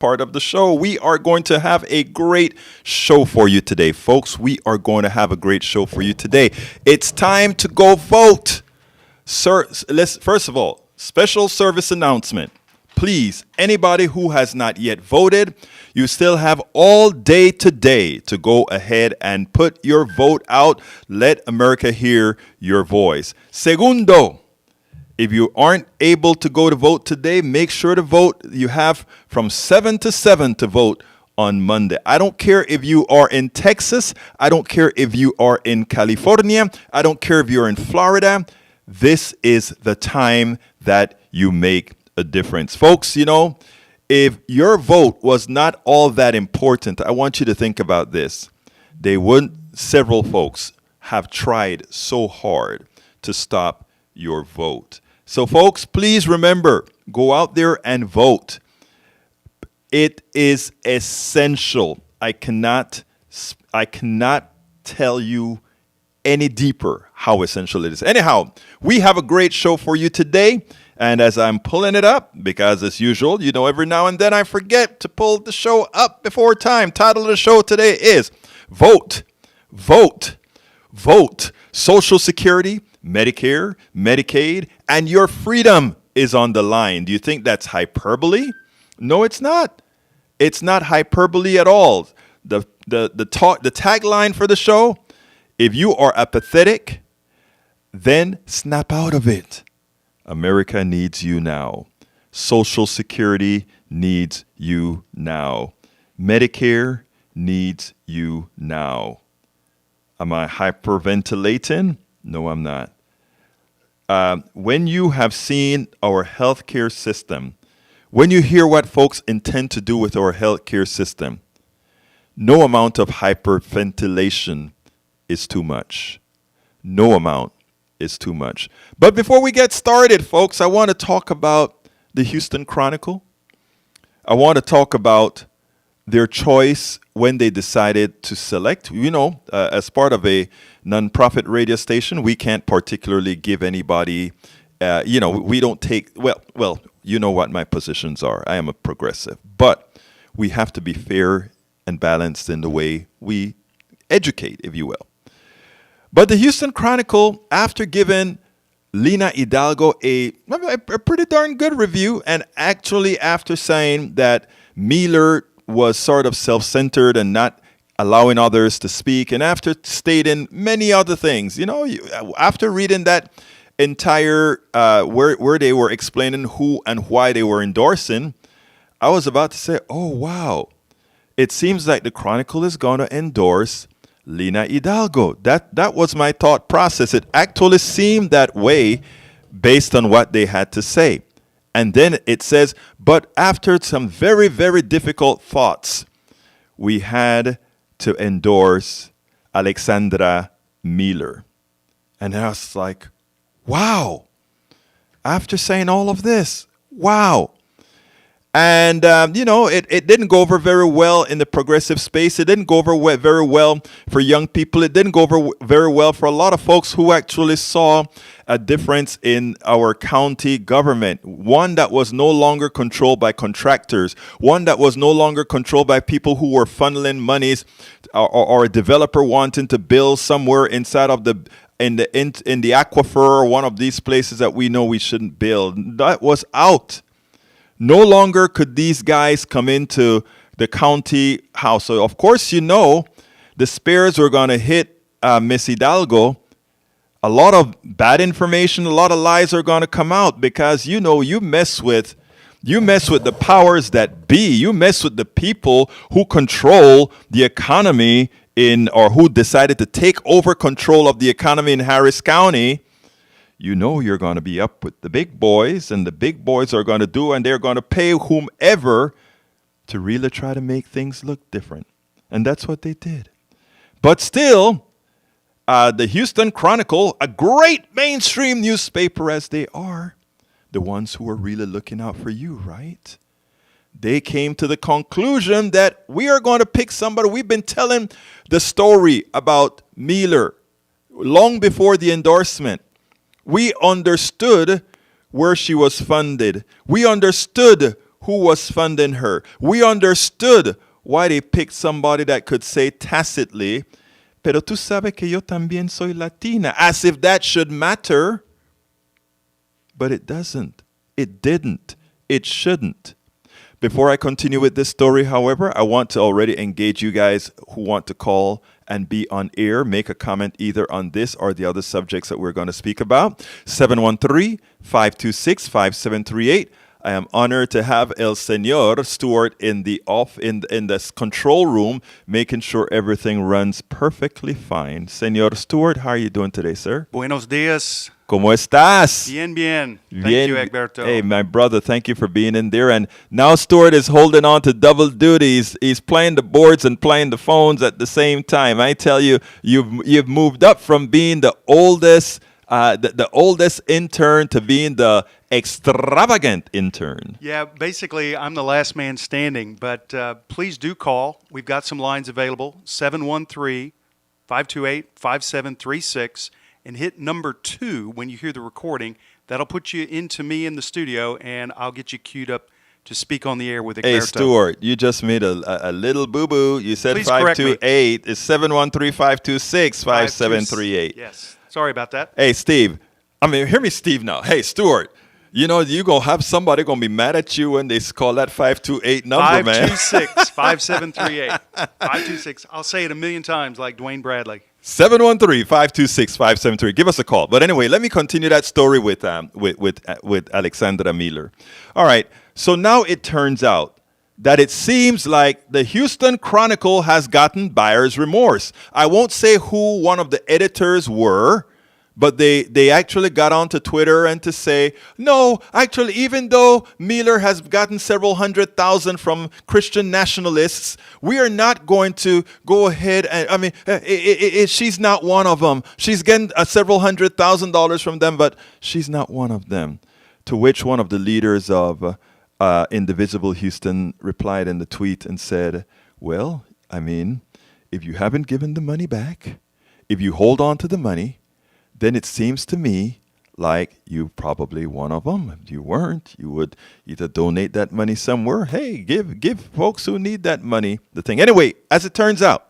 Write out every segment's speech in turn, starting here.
part of the show. We are going to have a great show for you today, folks. We are going to have a great show for you today. It's time to go vote. Sir, first of all, special service announcement. Please, anybody who has not yet voted, you still have all day today to go ahead and put your vote out. Let America hear your voice. Segundo, if you aren't able to go to vote today, make sure to vote. You have from 7 to 7 to vote on Monday. I don't care if you are in Texas. I don't care if you are in California. I don't care if you're in Florida. This is the time that you make a difference. Folks, you know, if your vote was not all that important, I want you to think about this. Several folks have tried so hard to stop your vote. So folks, please remember, go out there and vote. It is essential. I cannot tell you any deeper how essential it is. Anyhow, we have a great show for you today. And as I'm pulling it up, because as usual, you know, every now and then I forget to pull the show up before time. Title of the show today is Vote, Vote, Vote. Social Security, Medicare, Medicaid, and your freedom is on the line. Do you think that's hyperbole? No, it's not. It's not hyperbole at all. The tagline for the show, if you are apathetic, then snap out of it. America needs you now. Social Security needs you now. Medicare needs you now. Am I hyperventilating? No, I'm not. When you have seen our healthcare system, when you hear what folks intend to do with our healthcare system, no amount of hyperventilation is too much. No amount is too much. But before we get started, folks, I want to talk about the Houston Chronicle. I want to talk about their choice when they decided to select. You know, as part of a nonprofit radio station, we can't particularly give anybody, we don't take, well, you know what my positions are. I am a progressive. But we have to be fair and balanced in the way we educate, if you will. But the Houston Chronicle, after giving Lina Hidalgo a pretty darn good review, and actually after saying that Miller was sort of self-centered and not allowing others to speak, and after stating many other things, you know, after reading that entire where they were explaining who and why they were endorsing, I was about to say, oh, wow, it seems like the Chronicle is going to endorse Lina Hidalgo. That was my thought process. It actually seemed that way based on what they had to say. And then it says, but after some very, very difficult thoughts, we had to endorse Alexandra Miller. And I was like, wow. After saying all of this, wow. And, it didn't go over very well in the progressive space. It didn't go over very well for young people. It didn't go over very well for a lot of folks who actually saw a difference in our county government. One that was no longer controlled by contractors. One that was no longer controlled by people who were funneling monies or a developer wanting to build somewhere inside of in the aquifer or one of these places that we know we shouldn't build. That was out. No longer could these guys come into the county house. So, of course, you know, the spares were going to hit Miss Hidalgo. A lot of bad information, a lot of lies are going to come out because, you know, you mess with the powers that be. You mess with the people who control the economy or who decided to take over control of the economy in Harris County. You know you're going to be up with the big boys, and the big boys are going to do, and they're going to pay whomever to really try to make things look different. And that's what they did. But still, the Houston Chronicle, a great mainstream newspaper as they are, the ones who are really looking out for you, right? They came to the conclusion that we are going to pick somebody. We've been telling the story about Miller long before the endorsement. We understood where she was funded. We understood who was funding her. We understood why they picked somebody that could say tacitly, pero tú sabes que yo también soy Latina, as if that should matter. But it doesn't. It didn't. It shouldn't. Before I continue with this story, however, I want to already engage you guys who want to call and be on air. Make a comment either on this or the other subjects that we're going to speak about. 713-526-5738. I am honored to have El Señor Stuart in the control room, making sure everything runs perfectly fine. Señor Stuart, how are you doing today, sir? Buenos días. ¿Cómo estás? Bien, bien. Thank you, Egberto. Hey, my brother, thank you for being in there. And now Stuart is holding on to double duties. He's playing the boards and playing the phones at the same time. I tell you, you've moved up from being the oldest the oldest intern to being the extravagant intern. Yeah, basically, I'm the last man standing, but please do call. We've got some lines available, 713-528-5736, and hit number 2 when you hear the recording. That'll put you into me in the studio, and I'll get you queued up to speak on the air with Egberto. Hey, Stuart, you just made a little boo-boo. You said 528. It's 713-526-5738. Yes. Sorry about that. Hey, Steve. Hear me, Steve, now. Hey, Stuart. You know, you're going to have somebody going to be mad at you when they call that 528 number, man. 526-5738. 526. I'll say it a million times like Dwayne Bradley. 713-526-5738. Give us a call. But anyway, let me continue that story with Alexandra Miller. All right. So now it turns out that it seems like the Houston Chronicle has gotten buyer's remorse. I won't say who one of the editors were, but they actually got onto Twitter and to say, no, actually, even though Miller has gotten several $100,000 from Christian nationalists, we are not going to go ahead and, she's not one of them. She's getting several $100,000 from them, but she's not one of them. To which one of the leaders of Indivisible Houston replied in the tweet and said, well, if you haven't given the money back, if you hold on to the money, then it seems to me like you're probably one of them. If you weren't, you would either donate that money somewhere. Hey, give folks who need that money the thing. Anyway, as it turns out,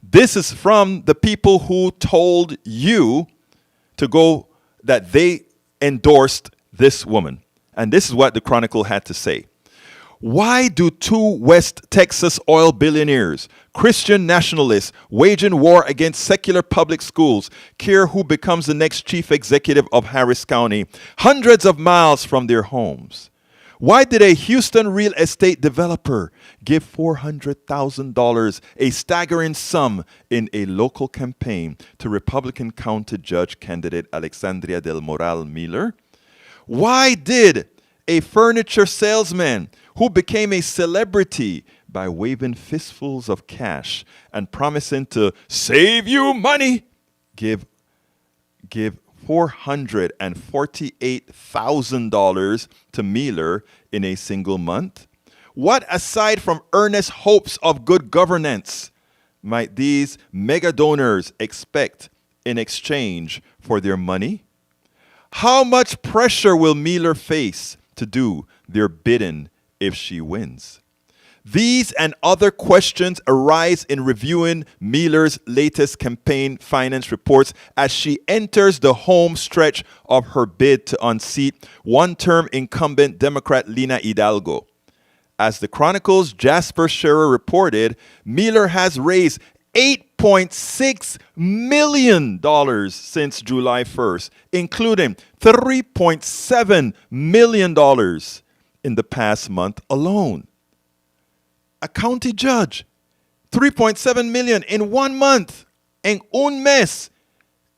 this is from the people who told you to go, that they endorsed this woman. And this is what the Chronicle had to say. Why do 2 West Texas oil billionaires, Christian nationalists, waging war against secular public schools, care who becomes the next chief executive of Harris County, hundreds of miles from their homes? Why did a Houston real estate developer give $400,000, a staggering sum, in a local campaign to Republican County Judge candidate Alexandria del Moral Miller? Why did a furniture salesman who became a celebrity by waving fistfuls of cash and promising to save you money, give $448,000 to Miller in a single month? What, aside from earnest hopes of good governance, might these mega donors expect in exchange for their money? How much pressure will Miller face to do their bidding if she wins? These and other questions arise in reviewing Miller's latest campaign finance reports as she enters the home stretch of her bid to unseat one-term incumbent Democrat Lina Hidalgo. As the Chronicle's Jasper Scherer reported, Miller has raised $8.6 million since July 1st, including $3.7 million in the past month alone. A county judge, $3.7 million in 1 month. En un mes,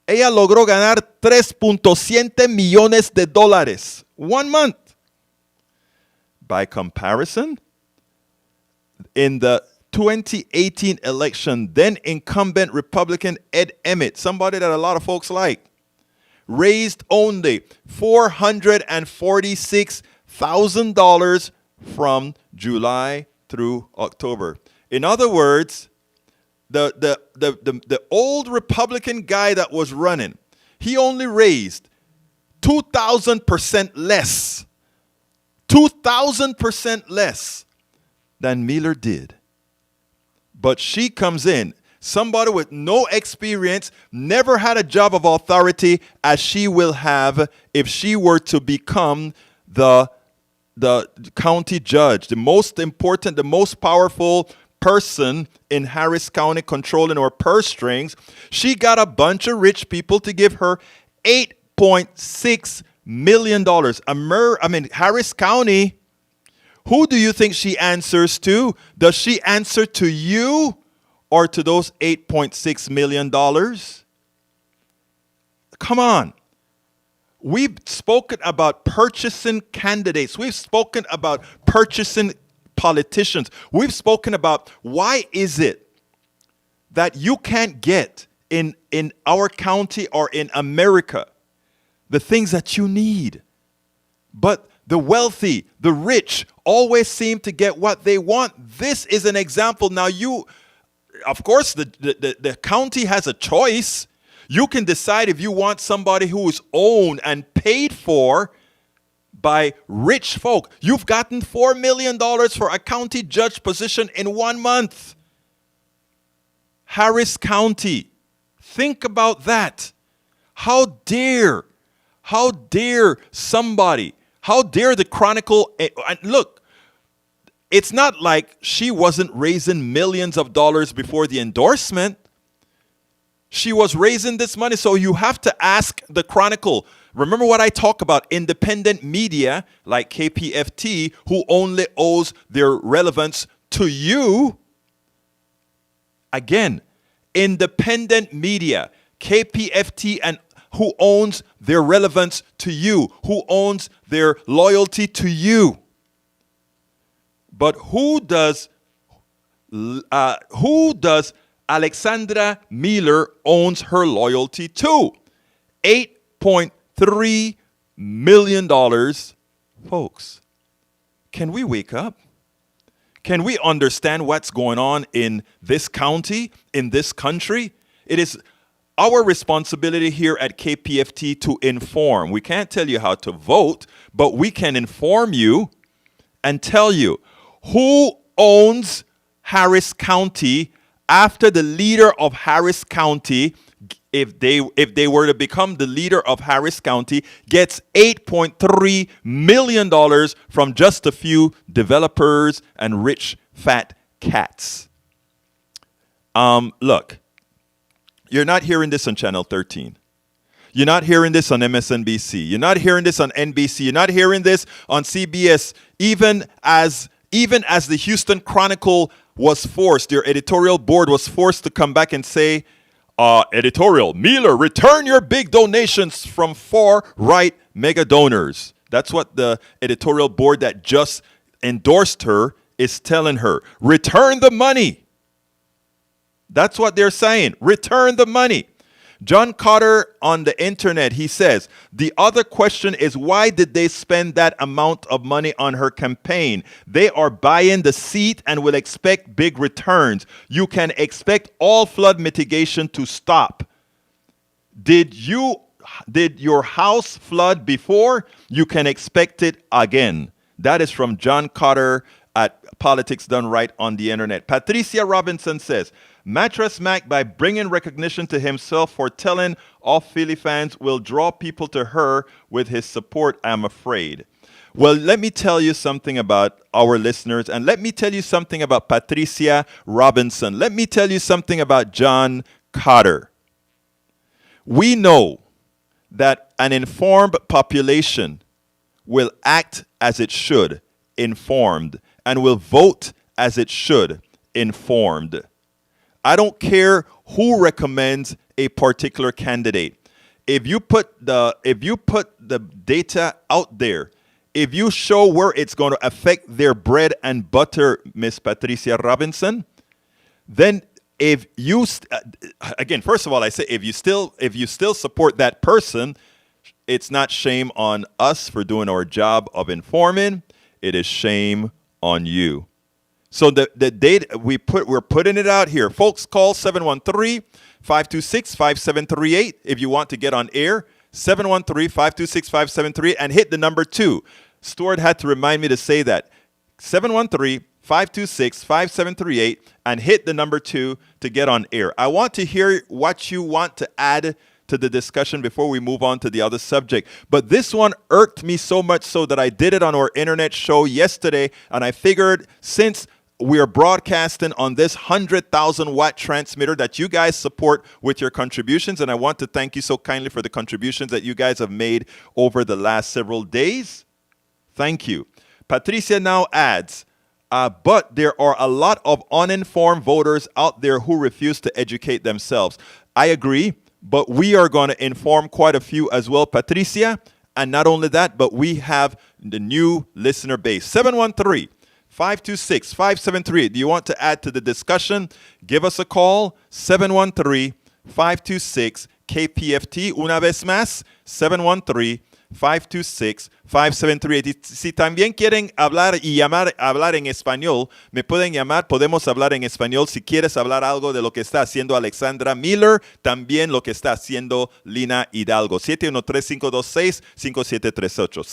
ella logró ganar $3.7 millones. 1 month. By comparison, in the 2018 election, then incumbent Republican Ed Emmett, somebody that a lot of folks like, raised only $446,000 from July through October. In other words, the old Republican guy that was running, he only raised 2,000% less. 2,000% less than Miller did. But she comes in, somebody with no experience, never had a job of authority as she will have if she were to become the county judge, the most important, the most powerful person in Harris County controlling her purse strings. She got a bunch of rich people to give her $8.6 million. Harris County, who do you think she answers to? Does she answer to you or to those $8.6 million? Come on. We've spoken about purchasing candidates. We've spoken about purchasing politicians. We've spoken about why is it that you can't get in our county or in America the things that you need. But the wealthy, the rich, always seem to get what they want. This is an example. Now of course, the county has a choice. You can decide if you want somebody who is owned and paid for by rich folk. You've gotten $4 million for a county judge position in 1 month. Harris County. Think about that. How dare somebody, how dare the Chronicle, and look, it's not like she wasn't raising millions of dollars before the endorsement. She was raising this money, so you have to ask the Chronicle. Remember what I talk about, independent media like KPFT, who only owes their relevance to you. Again, independent media, KPFT, and who owns their relevance to you, who owns their loyalty to you. But who does Alexandra Miller owns her loyalty to? $8.3 million. Folks, can we wake up? Can we understand what's going on in this county, in this country? It is our responsibility here at KPFT to inform. We can't tell you how to vote, but we can inform you and tell you who owns Harris County after the leader of Harris County, if they were to become the leader of Harris County, gets $8.3 million from just a few developers and rich fat cats. Look, you're not hearing this on Channel 13. You're not hearing this on MSNBC. You're not hearing this on NBC. You're not hearing this on CBS. Even as the Houston Chronicle was forced, their editorial board was forced to come back and say, editorial, Miller, return your big donations from far-right mega donors. That's what the editorial board that just endorsed her is telling her. Return the money. That's what they're saying. Return the money. John Carter on the internet, he says, the other question is, why did they spend that amount of money on her campaign? They are buying the seat and will expect big returns. You can expect all flood mitigation to stop. Did your house flood before? You can expect it again. That is from John Carter at Politics Done Right on the internet. Patricia Robinson says, Mattress Mac, by bringing recognition to himself for telling off Philly fans, will draw people to her with his support, I'm afraid. Well, let me tell you something about our listeners, and let me tell you something about Patricia Robinson. Let me tell you something about John Carter. We know that an informed population will act as it should, informed, and will vote as it should, informed. I don't care who recommends a particular candidate. If you put the data out there, if you show where it's going to affect their bread and butter, Miss Patricia Robinson, then if you again, first of all, I say if you still support that person, it's not shame on us for doing our job of informing. It is shame on you. So the data we're putting it out here. Folks, call 713-526-5738 if you want to get on air. 713-526-5738 and hit the number 2. Stuart had to remind me to say that. 713-526-5738 and hit the number 2 to get on air. I want to hear what you want to add to the discussion before we move on to the other subject. But this one irked me so much so that I did it on our internet show yesterday, and I figured since we are broadcasting on this 100,000 watt transmitter that you guys support with your contributions, and I want to thank you so kindly for the contributions that you guys have made over the last several days. Thank you. Patricia now adds, but there are a lot of uninformed voters out there who refuse to educate themselves. I agree, but we are going to inform quite a few as well, Patricia. And not only that, but we have the new listener base. 713-526-5738. Do you want to add to the discussion? Give us a call. 713-526-KPFT. Una vez más, 713-526-5738. Y si también quieren hablar y hablar en español, me pueden llamar, podemos hablar en español. Si quieres hablar algo de lo que está haciendo Alexandra Miller, también lo que está haciendo Lina Hidalgo. 713-526-5738.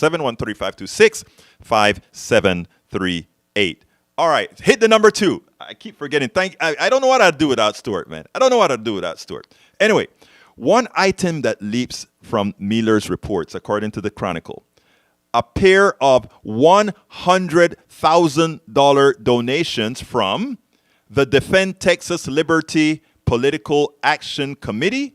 713-526-5738. All right, hit the number 2. I keep forgetting. I don't know what I'd do without Stuart, man. I don't know what I'd do without Stuart. Anyway, one item that leaps from Miller's reports, according to the Chronicle, a pair of $100,000 donations from the Defend Texas Liberty Political Action Committee.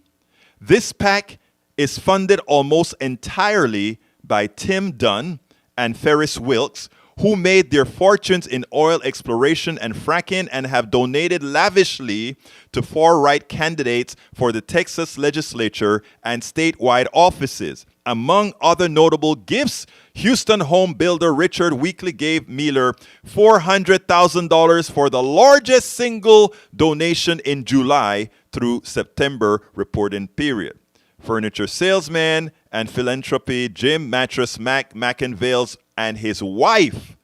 This PAC is funded almost entirely by Tim Dunn and Ferris Wilkes, who made their fortunes in oil exploration and fracking and have donated lavishly to far-right candidates for the Texas legislature and statewide offices. Among other notable gifts, Houston home builder Richard Weekly gave Miller $400,000 for the largest single donation in July through September reporting period. Furniture salesman and philanthropy Jim Mattress McInvales and his wife,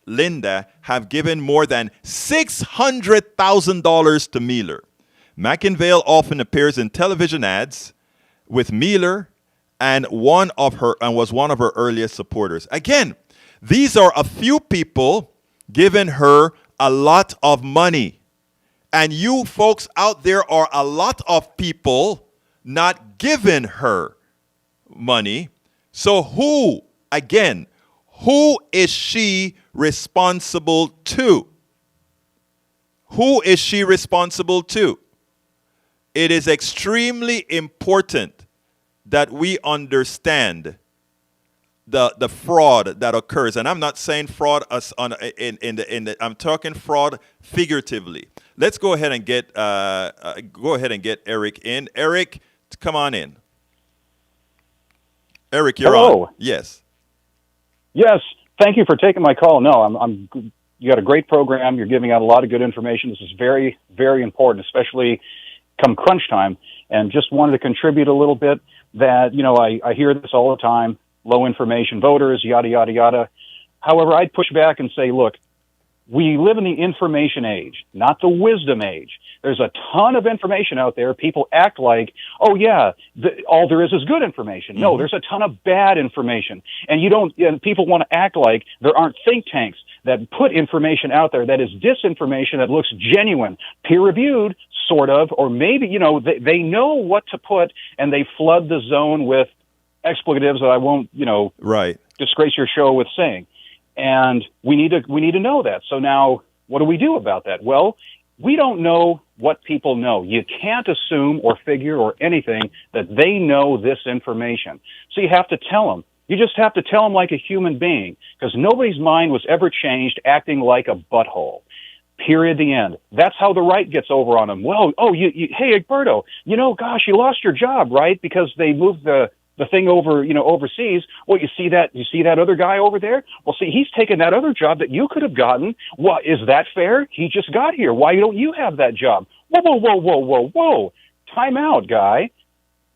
Linda, have given more than $600,000 to Miller. McInvale often appears in television ads with Miller and was one of her earliest supporters. Again, these are a few people giving her a lot of money. And you folks out there are a lot of people not giving her money. So who is she responsible to? Who is she responsible to? It is extremely important that we understand the fraud that occurs. And I'm not saying fraud I'm talking fraud figuratively. Let's go ahead and get Eric in. Eric, come on in. Eric, you're Hello. on. Yes. Yes, thank you for taking my call. No, you got a great program. You're giving out a lot of good information. This is very, very important, especially come crunch time. And just wanted to contribute a little bit that, I hear this all the time, low information voters, yada, yada, yada. However, I'd push back and say, look, we live in the information age, not the wisdom age. There's a ton of information out there. People act like, oh yeah, all there is good information. No, there's a ton of bad information. And people want to act like there aren't think tanks that put information out there that is disinformation that looks genuine, peer-reviewed, sort of, or maybe, they know what to put and they flood the zone with expletives that I won't, right, disgrace your show with saying. And we need to know that. So now, what do we do about that? Well, we don't know what people know. You can't assume or figure or anything that they know this information. So you have to tell them. You just have to tell them like a human being, because nobody's mind was ever changed acting like a butthole. Period. The end. That's how the right gets over on them. Well, hey, Egberto, gosh, you lost your job, right? Because they moved the thing over, overseas. Well, you see that other guy over there? Well, see, he's taken that other job that you could have gotten. Well, is that fair? He just got here. Why don't you have that job? Whoa. Time out, guy.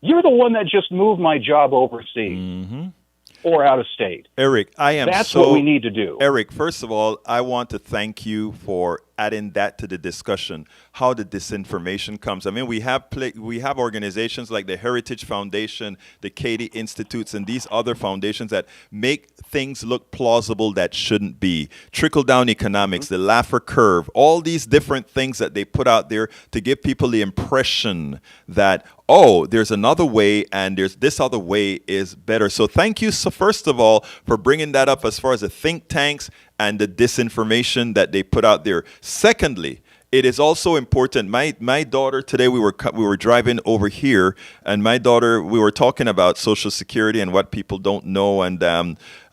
You're the one that just moved my job overseas or out of state. Eric, That's what we need to do. Eric, first of all, I want to thank you for adding that to the discussion, how the disinformation comes. I mean, we have organizations like the Heritage Foundation, the Katie Institutes, and these other foundations that make things look plausible that shouldn't be. Trickle-down economics, the Laffer curve, all these different things that they put out there to give people the impression that, oh, there's another way and there's this other way is better. So thank you, so first of all, for bringing that up as far as the think tanks and the disinformation that they put out there. Secondly, it is also important. My daughter today, we were driving over here, and my daughter, we were talking about Social Security and what people don't know, and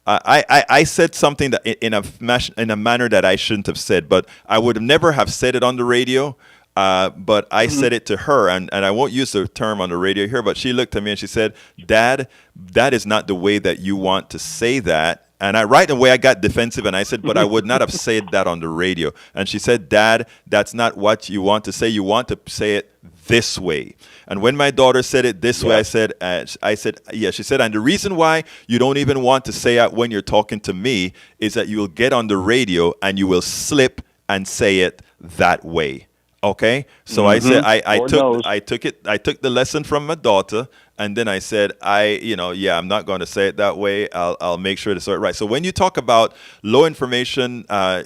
I said something that in a manner that I shouldn't have said, but I would never have said it on the radio. But I said it to her, and I won't use the term on the radio here, but she looked at me and she said, "Dad, that is not the way that you want to say that." And right away I got defensive and I said, "But I would not have said that on the radio." And she said, "Dad, that's not what you want to say. You want to say it this way." And when my daughter said it this way, I said, yeah. She said, "And the reason why you don't even want to say it when you're talking to me is that you will get on the radio and you will slip and say it that way." Okay, so I said I took the lesson from my daughter, and then I said I'm not going to say it that way. I'll make sure to say it right. So when you talk about low information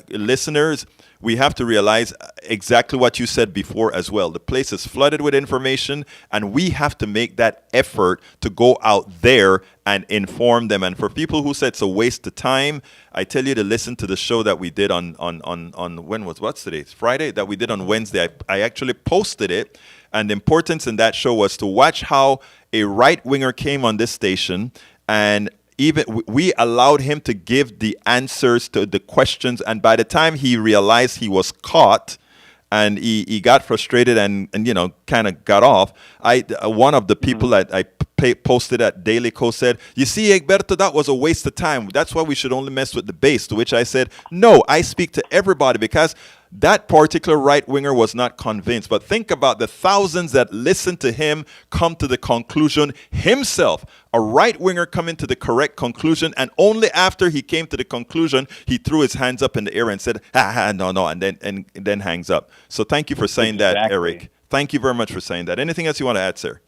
listeners, we have to realize exactly what you said before as well. The place is flooded with information, and we have to make that effort to go out there and inform them. And for people who said it's a waste of time, I tell you to listen to the show that we did on what's today? It's Friday, that we did on Wednesday. I actually posted it, and the importance in that show was to watch how a right-winger came on this station, and even we allowed him to give the answers to the questions, and by the time he realized he was caught and he got frustrated and kind of got off, one of the people that I posted at Daily Co said, "You see, Egberto, that was a waste of time. That's why we should only mess with the base." To which I said, "No, I speak to everybody," because that particular right-winger was not convinced. But think about the thousands that listened to him come to the conclusion himself. A right-winger coming to the correct conclusion, and only after he came to the conclusion, he threw his hands up in the air and said, no, and then hangs up. So thank you for saying that, Eric. Thank you very much for saying that. Anything else you want to add, sir?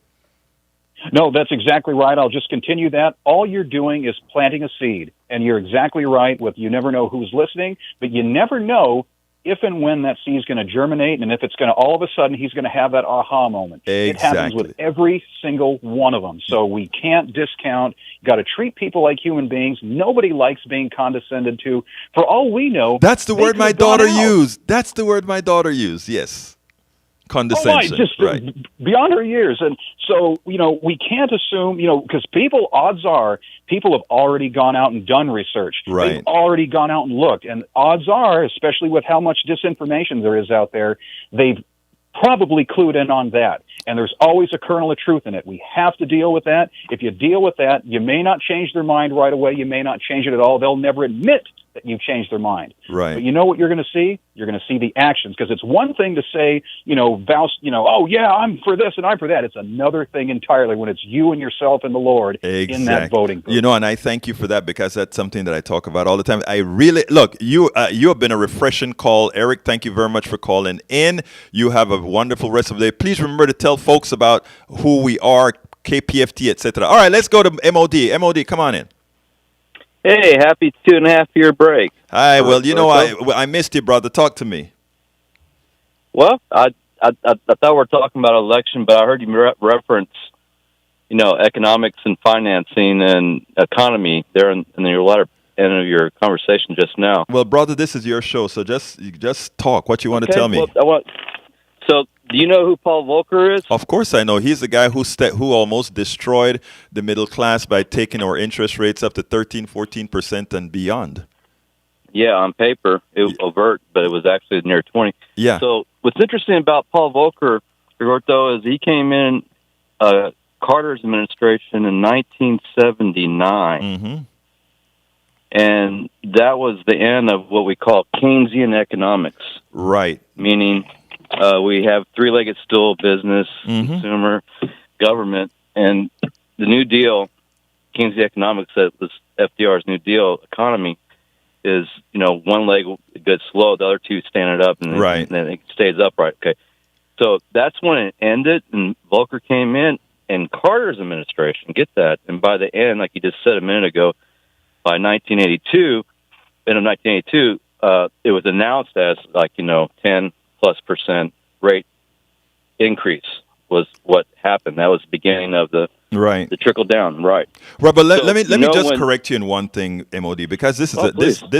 No, that's exactly right. I'll just continue that. All you're doing is planting a seed. And you're exactly right with you never know who's listening, but you never know if and when that seed is going to germinate, and if it's going to, all of a sudden, he's going to have that aha moment. Exactly. It happens with every single one of them. So we can't discount. You got to treat people like human beings. Nobody likes being condescended to. For all we know, that's the word my daughter used. That's the word my daughter used. Yes. Condescension. Just right. Beyond her years. And so, we can't assume, because odds are, people have already gone out and done research. Right. They've already gone out and looked. And odds are, especially with how much disinformation there is out there, they've probably clued in on that. And there's always a kernel of truth in it. We have to deal with that. If you deal with that, you may not change their mind right away. You may not change it at all. They'll never admit that you've changed their mind. Right. But you know what you're going to see? You're going to see the actions, because it's one thing to say, oh yeah, I'm for this and I'm for that. It's another thing entirely when it's you and yourself and the Lord in that voting booth. And I thank you for that, because that's something that I talk about all the time. I really, look, you have been a refreshing call. Eric, thank you very much for calling in. You have a wonderful rest of the day. Please remember to tell folks about who we are, KPFT, etc. All right, let's go to MOD. MOD, come on in. Hey, happy 2.5 year break. Hi, well, I missed you, brother. Talk to me. Well, I thought we were talking about election, but I heard you reference, economics and financing and economy there in your latter end of your conversation just now. Well, brother, this is your show, so just talk. What you want to tell me? So, do you know who Paul Volcker is? Of course I know. He's the guy who almost destroyed the middle class by taking our interest rates up to 13, 14% and beyond. Yeah, on paper, it was overt, but it was actually near 20. Yeah. So what's interesting about Paul Volcker, Roberto, is he came in Carter's administration in 1979. Mm-hmm. And that was the end of what we call Keynesian economics. Right. Meaning we have three-legged stool: business, consumer, government. And the New Deal, Keynesian economics, that was FDR's New Deal economy, is, one leg gets slow, the other two standing up, and Right. then it stays upright. Okay. So that's when it ended, and Volcker came in Carter's administration. Get that. And by the end, like you just said a minute ago, by 1982, it was announced as 10+% rate increase was what happened. That was the beginning of the trickle down. Right. Right, but let me just correct you in one thing, MOD, because this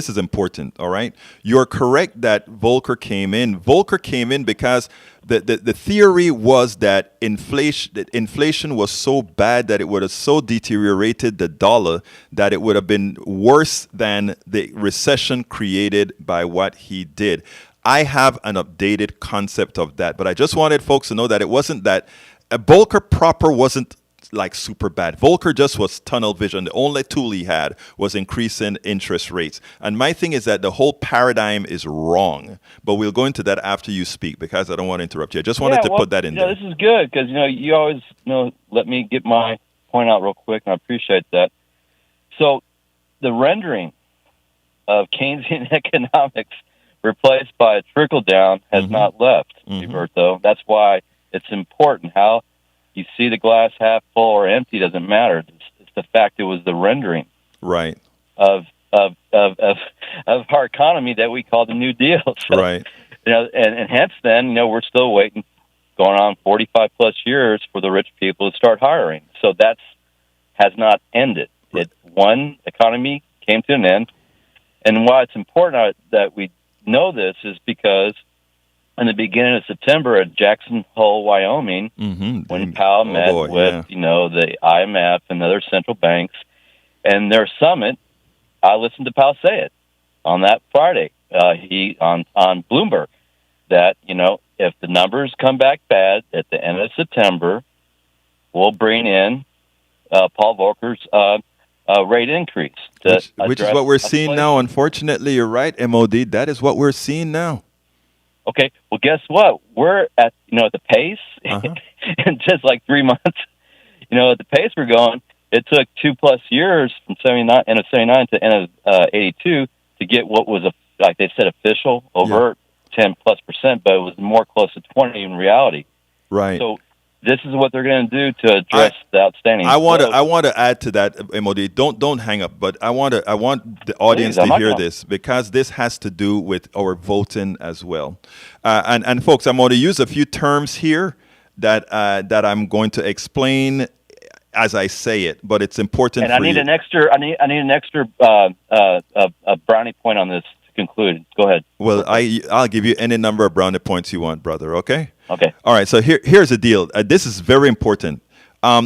is important. All right, you're correct that Volcker came in. Volcker came in because the theory was that inflation was so bad that it would have so deteriorated the dollar that it would have been worse than the recession created by what he did. I have an updated concept of that, but I just wanted folks to know that it wasn't that Volcker proper wasn't like super bad. Volcker just was tunnel vision. The only tool he had was increasing interest rates. And my thing is that the whole paradigm is wrong. But we'll go into that after you speak because I don't want to interrupt you. I just wanted to put that in there. This is good because you always let me get my point out real quick, and I appreciate that. So the rendering of Keynesian economics replaced by a trickle down has not left, Roberto. That's why it's important. How you see the glass half full or empty doesn't matter. It's the fact it was the rendering, right, of our economy that we call the New Deal. So, right. And hence then we're still waiting, going on 45 plus years for the rich people to start hiring. So has not ended. One economy came to an end, and why it's important that we know this is because in the beginning of September at Jackson Hole, Wyoming, when Powell met with the IMF and other central banks and their summit, I listened to Powell say it on that Friday. He on Bloomberg that if the numbers come back bad at the end of September, we'll bring in Paul Volcker's rate increase, which is what we're seeing now. Unfortunately, you're right, MOD. That is what we're seeing now. Okay, well, guess what? We're at the pace in just like 3 months. At the pace we're going, it took 2+ years from end of 79 to end of 82 to get what was like they said official over 10+%, but it was more close to 20 in reality. Right. So this is what they're going to do to address the outstanding. I want to add to that, MOD. Don't hang up, but I want the audience to hear this because this has to do with our voting as well. And folks, I'm going to use a few terms here that I'm going to explain as I say it, but it's important. And I need an extra brownie point on this to conclude. Go ahead. Well, I'll give you any number of brownie points you want, brother. Okay. Okay. All right. So here's the deal. This is very important.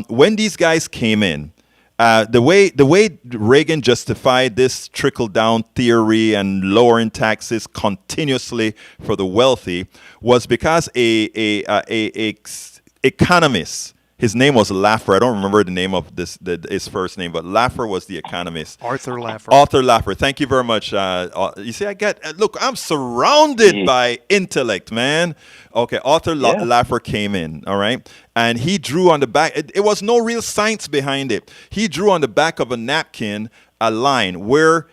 When these guys came in, the way Reagan justified this trickle down theory and lowering taxes continuously for the wealthy was because a economist. His name was Laffer. I don't remember the name of his first name, but Laffer was the economist. Arthur Laffer. Arthur Laffer. Thank you very much. You see, look, I'm surrounded by intellect, man. Okay, Arthur Laffer came in, all right? And he drew on the back. It was no real science behind it. He drew on the back of a napkin a line where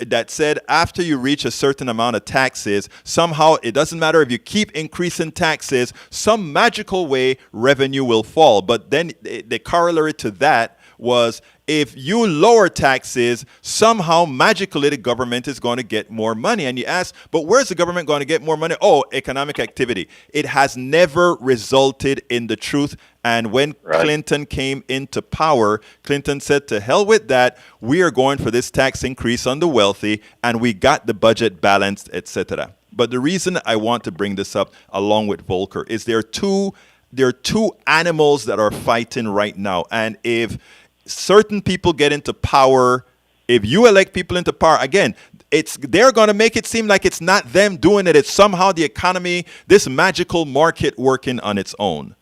that said after you reach a certain amount of taxes, somehow it doesn't matter if you keep increasing taxes, some magical way revenue will fall. But then the corollary to that was if you lower taxes, somehow magically the government is going to get more money. And you ask, but where's the government going to get more money? Oh, economic activity. It has never resulted in the truth. And when Clinton came into power, Clinton said, to hell with that. We are going for this tax increase on the wealthy, and we got the budget balanced, etc. But the reason I want to bring this up along with Volcker is there are two animals that are fighting right now. And if certain people get into power, if you elect people into power, again, they're going to make it seem like it's not them doing it. It's somehow the economy, this magical market working on its own.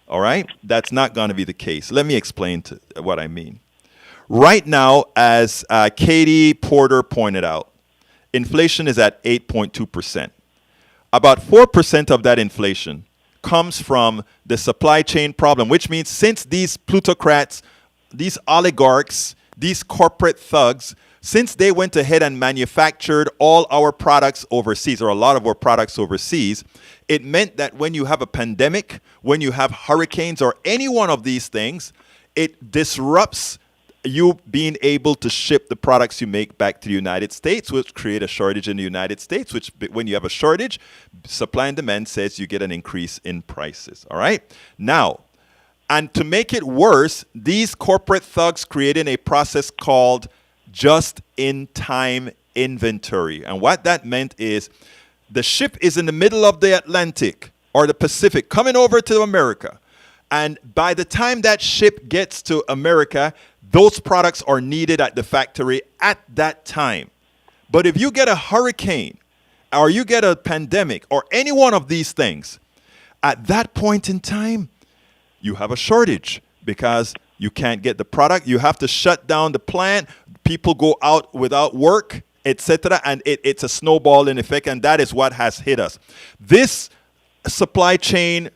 All right? That's not going to be the case. Let me explain what I mean. Right now, as Katie Porter pointed out, inflation is at 8.2%. About 4% of that inflation comes from the supply chain problem, which means since these plutocrats, these oligarchs, these corporate thugs since they went ahead and manufactured all our products overseas, or a lot of our products overseas, it meant that when you have a pandemic, when you have hurricanes or any one of these things, it disrupts you being able to ship the products you make back to the United States, which create a shortage in the United States, which when you have a shortage, supply and demand says you get an increase in prices. All right? Now, and to make it worse, these corporate thugs created a process called just-in-time inventory. And what that meant is the ship is in the middle of the Atlantic or the Pacific coming over to America. And by the time that ship gets to America, those products are needed at the factory at that time. But if you get a hurricane or you get a pandemic or any one of these things, at that point in time, you have a shortage because you can't get the product. You have to shut down the plant. People go out without work, etc. And it's a snowballing effect, and that is what has hit us. This supply chain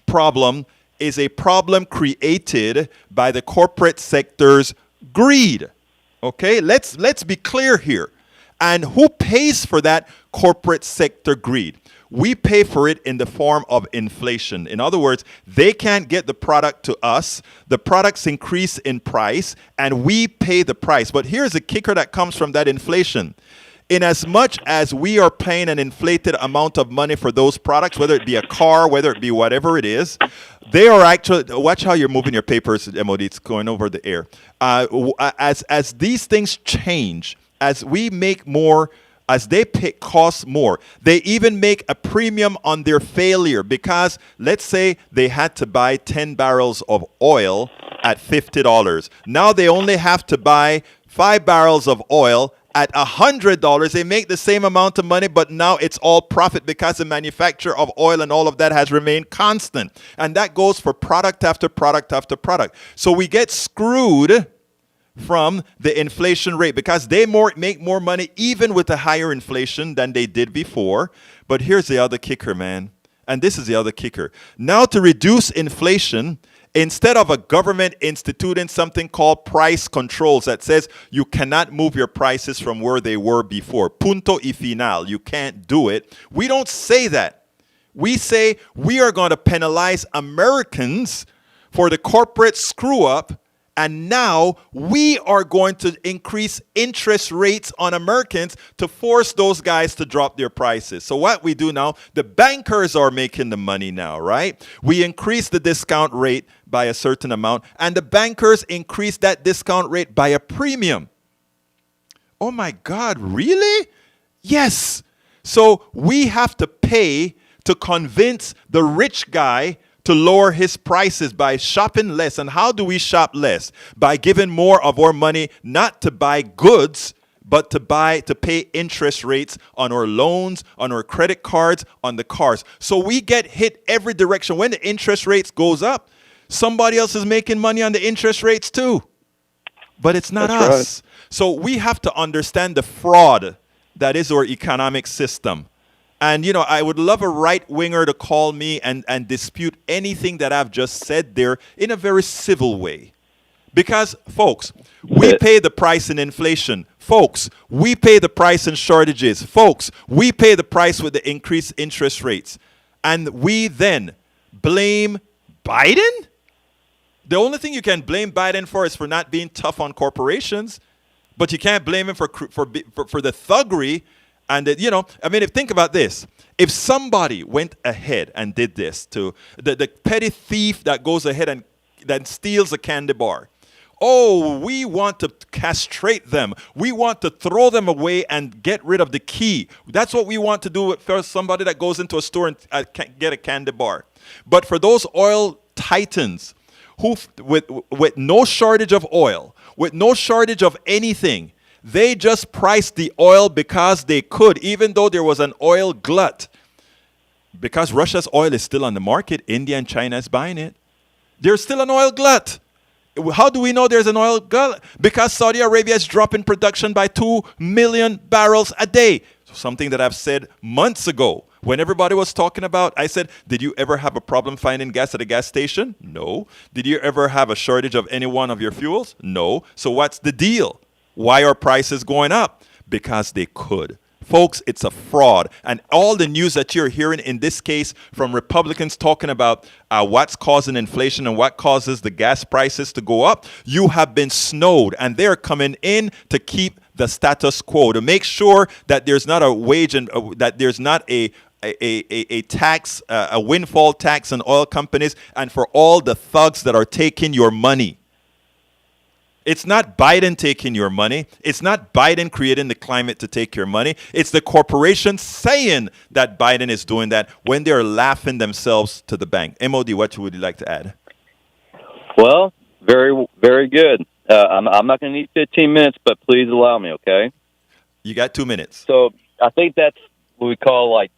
problem is a problem created by the corporate sector's greed. Okay, let's be clear here. And who pays for that corporate sector greed? We pay for it in the form of inflation. In other words, they can't get the product to us. The products increase in price, and we pay the price. But here's a kicker that comes from that inflation. In as much as we are paying an inflated amount of money for those products, whether it be a car, whether it be whatever it is, they are actually, watch how you're moving your papers, MOD, it's going over the air. As these things change, as we make more, as they cost more, they even make a premium on their failure because let's say they had to buy 10 barrels of oil at $50. Now they only have to buy 5 barrels of oil at $100. They make the same amount of money, but now it's all profit because the manufacture of oil and all of that has remained constant. And that goes for product after product after product. So we get screwed from the inflation rate because they make more money even with a higher inflation than they did before. But here's the other kicker, man. And this is the other kicker. Now to reduce inflation, instead of a government instituting something called price controls that says you cannot move your prices from where they were before, punto y final, you can't do it. We don't say that. We say we are going to penalize Americans for the corporate screw up, and now we are going to increase interest rates on Americans to force those guys to drop their prices. So what we do now, the bankers are making the money now, right? We increase the discount rate by a certain amount, and the bankers increase that discount rate by a premium. Oh my God, really? Yes. So we have to pay to convince the rich guy to lower his prices by shopping less. And how do we shop less? By giving more of our money not to buy goods, but to pay interest rates on our loans, on our credit cards, on the cars. So we get hit every direction. When the interest rates goes up, somebody else is making money on the interest rates too. But it's not That's us. Right. So we have to understand the fraud that is our economic system. And, you know, I would love a right-winger to call me and dispute anything that I've just said there in a very civil way. Because, folks, we pay the price in inflation. Folks, we pay the price in shortages. Folks, we pay the price with the increased interest rates. And we then blame Biden? The only thing you can blame Biden for is for not being tough on corporations. But you can't blame him for the thuggery. And, you know, I mean, think about this. If somebody went ahead and did this to the petty thief that goes ahead and that steals a candy bar, oh, we want to castrate them. We want to throw them away and get rid of the key. That's what we want to do with somebody that goes into a store and get a candy bar. But for those oil titans who, with no shortage of oil, with no shortage of anything, they just priced the oil because they could, even though there was an oil glut. Because Russia's oil is still on the market, India and China is buying it. There's still an oil glut. How do we know there's an oil glut? Because Saudi Arabia is dropping production by 2 million barrels a day. Something that I've said months ago. When everybody was talking about, I said, did you ever have a problem finding gas at a gas station? No. Did you ever have a shortage of any one of your fuels? No. So what's the deal? Why are prices going up? Because they could. Folks, it's a fraud. And all the news that you're hearing in this case from Republicans talking about what's causing inflation and what causes the gas prices to go up, you have been snowed. And they're coming in to keep the status quo, to make sure that there's not a wage and that there's not a tax, a windfall tax on oil companies and for all the thugs that are taking your money. It's not Biden taking your money. It's not Biden creating the climate to take your money. It's the corporation saying that Biden is doing that when they're laughing themselves to the bank. MOD, what would you like to add? Well, very, very good. I'm not going to need 15 minutes, but please allow me, okay? You got 2 minutes. So I think that's what we call, like,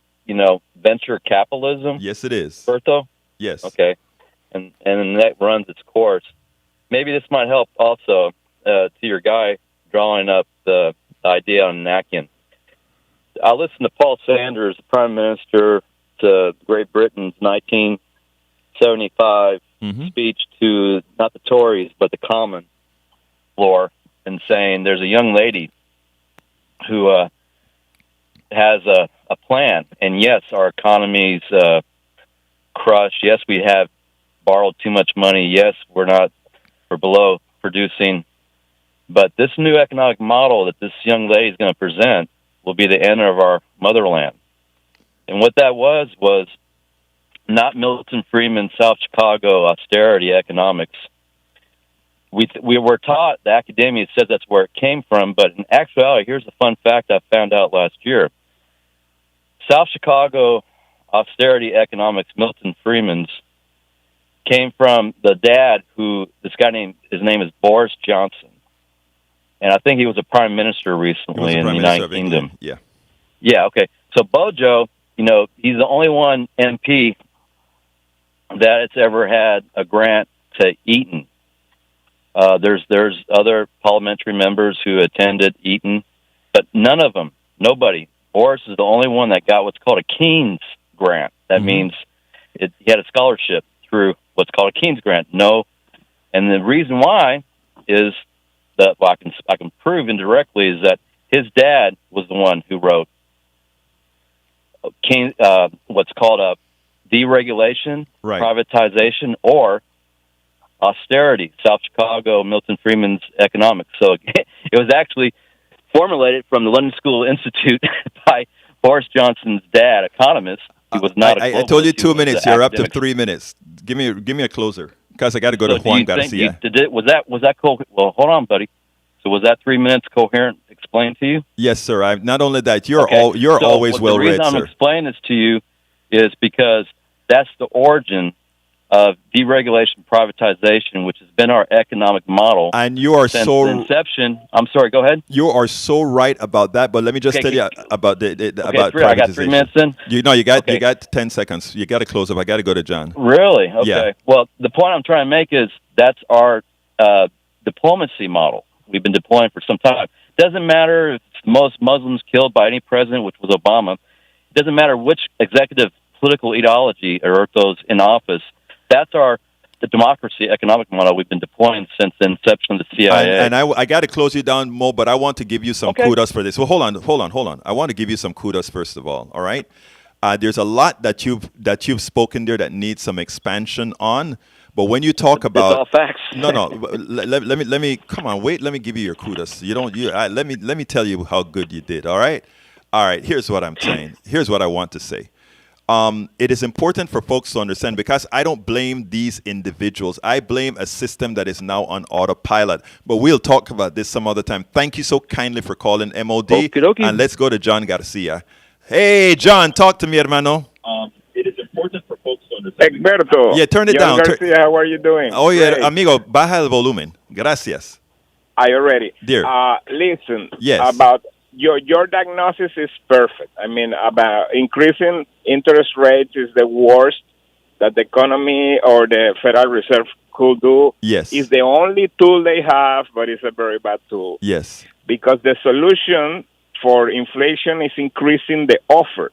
venture capitalism. Yes, it is. Berto? Yes. Okay. And that runs its course. Maybe this might help also to your guy drawing up the idea on napkin. I listened to Paul Sanders, the Prime Minister to Great Britain's 1975 speech to not the Tories but the Common floor, and saying there's a young lady who has a plan. And yes, our economy's crushed. Yes, we have borrowed too much money. Yes, we're below producing. But this new economic model that this young lady is going to present will be the end of our motherland. And what that was not Milton Friedman's South Chicago austerity economics. We were taught, the academia says that's where it came from, but in actuality, here's the fun fact I found out last year. South Chicago austerity economics, Milton Friedman's, came from the dad his name is Boris Johnson. And I think he was a prime minister recently in the United Kingdom. Yeah. Yeah, okay. So Bojo, he's the only one MP that it's ever had a grant to Eton. There's other parliamentary members who attended Eton, but nobody. Boris is the only one that got what's called a Keynes grant. That means he had a scholarship through what's called a Keynes grant. No, and the reason why is that I can prove indirectly is that his dad was the one who wrote Keynes, what's called a deregulation, privatization, or austerity. South Chicago, Milton Friedman's economics. So it was actually formulated from the London School Institute by Boris Johnson's dad, economist. He was not. I told you 2 minutes. You're up to 3 minutes. Give me a closer because I got to go to Juan Garcia. Was that cool? Well, hold on, buddy. So was that 3 minutes coherent explained to you? Yes, sir. Not only that, you're always well read, sir. The reason I'm explaining this to you is because that's the origin of deregulation, privatization, which has been our economic model. And you are since so the inception. I'm sorry. Go ahead. You are so right about that. But let me just tell you about about privatization. I got 3 minutes in. You got 10 seconds. You got to close up. I got to go to John. Really? Okay. Yeah. Well, the point I'm trying to make is that's our diplomacy model. We've been deploying for some time. Doesn't matter if it's most Muslims killed by any president, which was Obama. It doesn't matter which executive political ideology or those in office. That's the democracy economic model we've been deploying since the inception of the CIA. And I got to close you down, Mo, but I want to give you some kudos for this. Well, hold on. I want to give you some kudos first of all. All right. There's a lot that you've spoken there that needs some expansion on. But when you talk about it's all facts. No. Let me come on. Wait. Let me give you your kudos. Let me tell you how good you did. All right. Here's what I'm saying. Here's what I want to say. It is important for folks to understand because I don't blame these individuals. I blame a system that is now on autopilot. But we'll talk about this some other time. Thank you so kindly for calling MOD. Okey-dokey. And let's go to John Garcia. Hey, John, talk to me, hermano. It is important for folks to understand. Egberto. Yeah, turn it down. Garcia, how are you doing? Oh, yeah, Great. amigo, baja el volumen. Gracias. Are you ready? Dear. Listen. Yes. About your diagnosis is perfect. I mean, about increasing interest rates is the worst that the economy or the Federal Reserve could do. Yes. It's the only tool they have, but it's a very bad tool. Yes. Because the solution for inflation is increasing the offer.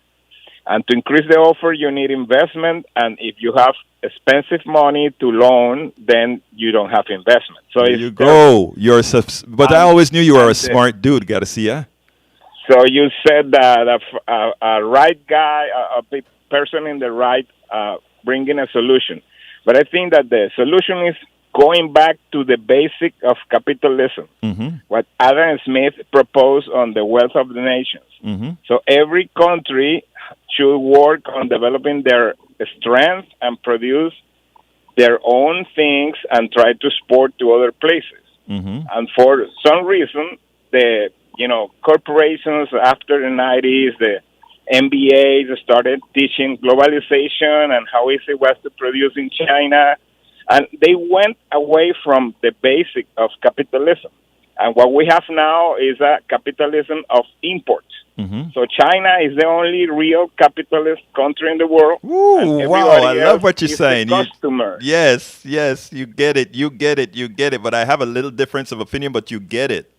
And to increase the offer, you need investment. And if you have expensive money to loan, then you don't have investment. So There it's you go. But I always knew you were a and smart dude. Got to see ya. So you said that a right guy, a big person in the right, bringing a solution. But I think that the solution is going back to the basic of capitalism, what Adam Smith proposed on the wealth of the nations. So every country should work on developing their strength and produce their own things and try to export to other places. And for some reason, the corporations after the 90s, the MBAs started teaching globalization and how easy it was to produce in China. And they went away from the basic of capitalism. And what we have now is a capitalism of imports. So China is the only real capitalist country in the world. Ooh, wow, I love what you're saying. Customer. Yes, you get it. But I have a little difference of opinion, but you get it.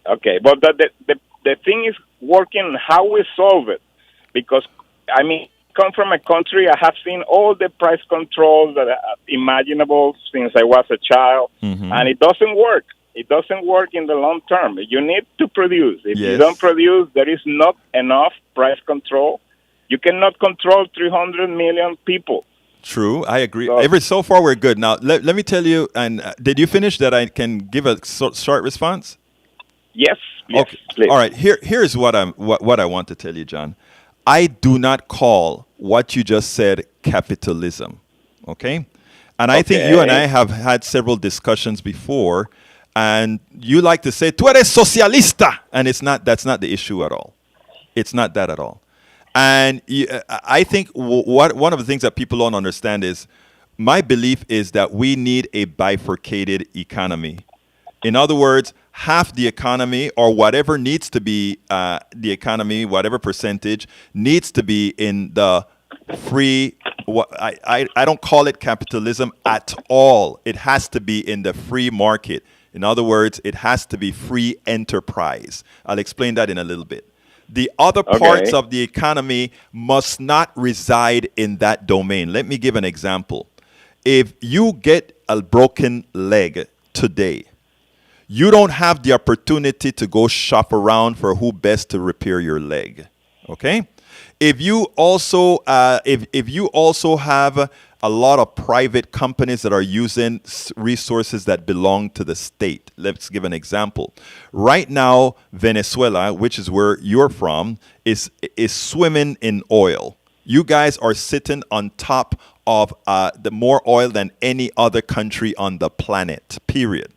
Okay, but the thing is working how we solve it. Because, I mean, come from a country, I have seen all the price controls that are imaginable since I was a child, and it doesn't work. It doesn't work in the long term. You need to produce. If you don't produce, there is not enough price control. You cannot control 300 million people. True, I agree. So far, we're good. Now, let me tell you, and did you finish that I can give a short response? Yes, okay. Please. All right, here's what I want to tell you, John. I do not call what you just said capitalism, okay? And I think you and I have had several discussions before, and you like to say, "Tú eres socialista," and that's not the issue at all. It's not that at all. And I think one of the things that people don't understand is my belief is that we need a bifurcated economy. In other words, half the economy or whatever needs to be the economy, whatever percentage needs to be in the free. I don't call it capitalism at all. It has to be in the free market. In other words, it has to be free enterprise. I'll explain that in a little bit. The other parts of the economy must not reside in that domain. Let me give an example. If you get a broken leg today, you don't have the opportunity to go shop around for who best to repair your leg. Okay? If you also have a lot of private companies that are using resources that belong to the state. Let's give an example. Right now, Venezuela, which is where you're from, is swimming in oil. You guys are sitting on top of the more oil than any other country on the planet, period.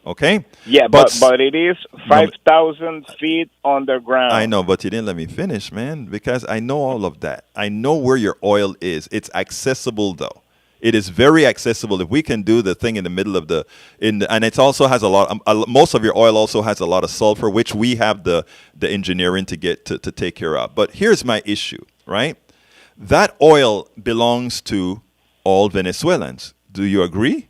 Okay? Yeah, but it is 5,000 feet underground. I know, but you didn't let me finish, man, because I know all of that. I know where your oil is. It's accessible, though. It is very accessible. If we can do the thing in the middle of and it also has a lot. Most of your oil also has a lot of sulfur, which we have the engineering to get to take care of. But here's my issue, right? That oil belongs to all Venezuelans. Do you agree?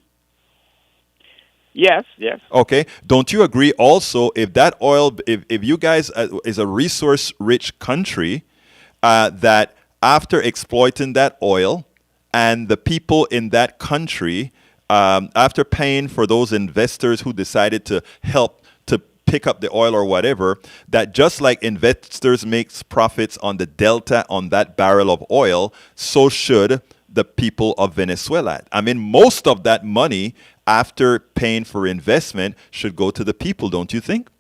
Yes. Okay. Don't you agree also if that oil, if you guys is a resource-rich country, that after exploiting that oil and the people in that country, after paying for those investors who decided to help to pick up the oil or whatever, that just like investors makes profits on the delta on that barrel of oil, so should the people of Venezuela. I mean, most of that money after paying for investment should go to the people, don't you think?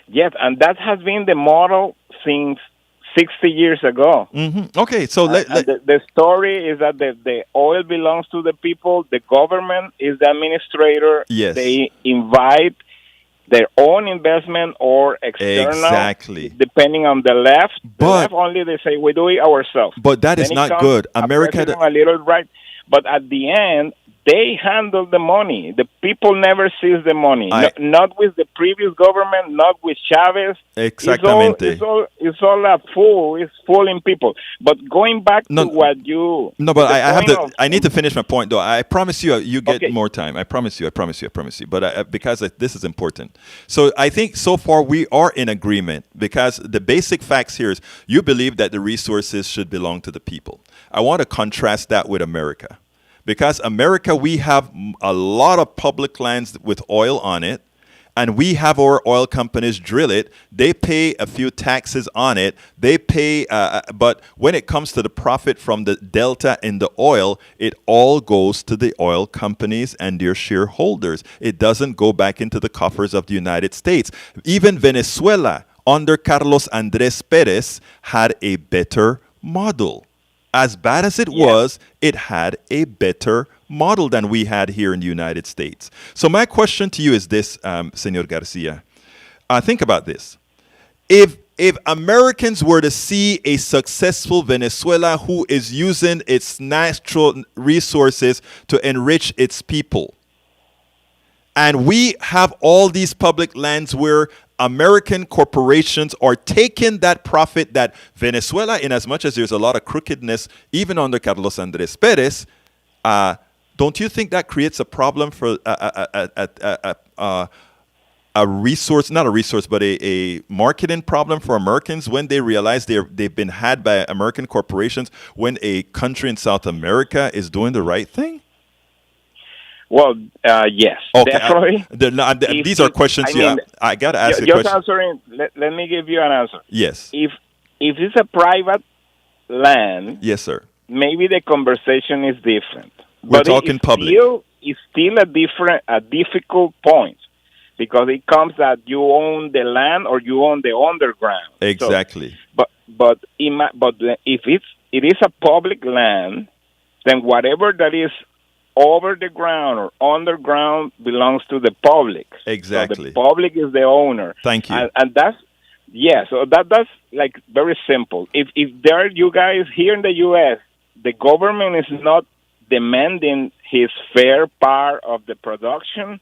Yes, and that has been the model since 60 years ago. Okay, so the story is that the oil belongs to the people, the government is the administrator. Yes. They invite their own investment or external, exactly, depending on the left. The but left only they say we do it ourselves. But that is not good. America, a little right, but at the end, they handle the money. The people never sees the money. Not with the previous government, not with Chavez. Exactamente. It's all a fool. It's fooling people. But going back to what you... No, but I need to finish my point, though. I promise you get more time. I promise you. But because this is important. So I think so far we are in agreement, because the basic facts here is you believe that the resources should belong to the people. I want to contrast that with America. Because America, we have a lot of public lands with oil on it, and we have our oil companies drill it. They pay a few taxes on it. They pay, but when it comes to the profit from the delta in the oil, it all goes to the oil companies and their shareholders. It doesn't go back into the coffers of the United States. Even Venezuela, under Carlos Andrés Pérez, had a better model. As bad as it was, it had a better model than we had here in the United States. So my question to you is this, Senor Garcia. Think about this. If Americans were to see a successful Venezuela who is using its natural resources to enrich its people, and we have all these public lands where American corporations are taking that profit that Venezuela, in as much as there's a lot of crookedness, even under Carlos Andrés Pérez, don't you think that creates a problem for a resource, not a resource, but a marketing problem for Americans when they realize they've been had by American corporations when a country in South America is doing the right thing? Well, yes, okay. Definitely. These are questions. I got to ask you a question. Just answering. Let me give you an answer. Yes. If it's a private land, yes, sir. Maybe the conversation is different. We're talking public. It's still a difficult point, because it comes that you own the land or you own the underground. Exactly. So, but if it is a public land, then whatever that is over the ground or underground belongs to the public. Exactly. So the public is the owner. Thank you. And that's, so that's like very simple. If there you guys here in the U.S., the government is not demanding his fair part of the production,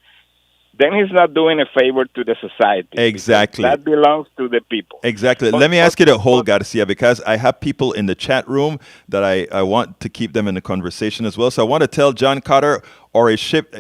then he's not doing a favor to the society. Exactly. That belongs to the people. Exactly. Let me ask you to hold, Garcia, because I have people in the chat room that I want to keep them in the conversation as well. So I want to tell John Cotter, or a ship,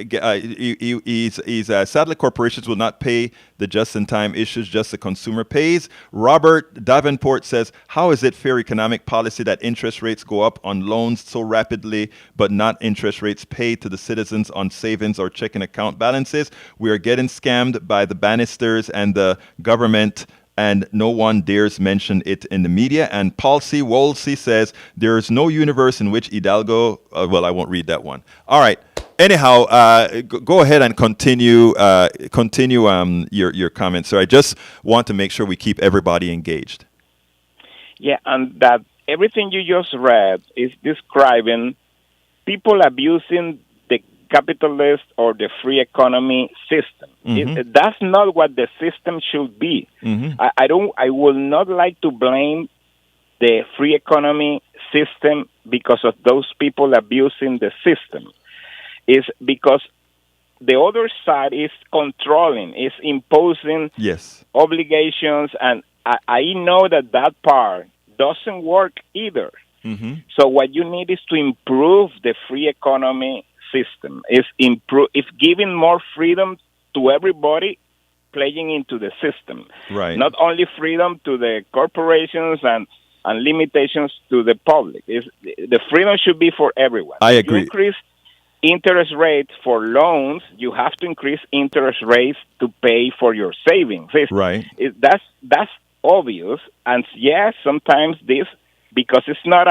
sadly, corporations will not pay the just-in-time issues, just the consumer pays. Robert Davenport says, how is it fair economic policy that interest rates go up on loans so rapidly, but not interest rates paid to the citizens on savings or checking account balances? We are getting scammed by the Bannisters and the government, and no one dares mention it in the media. And Paul C. Wolsey says, there is no universe in which Hidalgo, well, I won't read that one. All right. Anyhow, go ahead and continue your comments. So I just want to make sure we keep everybody engaged. Yeah, and that everything you just read is describing people abusing the capitalist or the free economy system. Mm-hmm. That's not what the system should be. Mm-hmm. I would not like to blame the free economy system because of those people abusing the system. Is because the other side is controlling, is imposing obligations, and I know that part doesn't work either. Mm-hmm. So what you need is to improve the free economy system. Is giving more freedom to everybody playing into the system. Right. Not only freedom to the corporations and limitations to the public. The freedom should be for everyone. I agree. You increase interest rates for loans, you have to increase interest rates to pay for your savings. Right. That's obvious. And yes, sometimes this, because it's not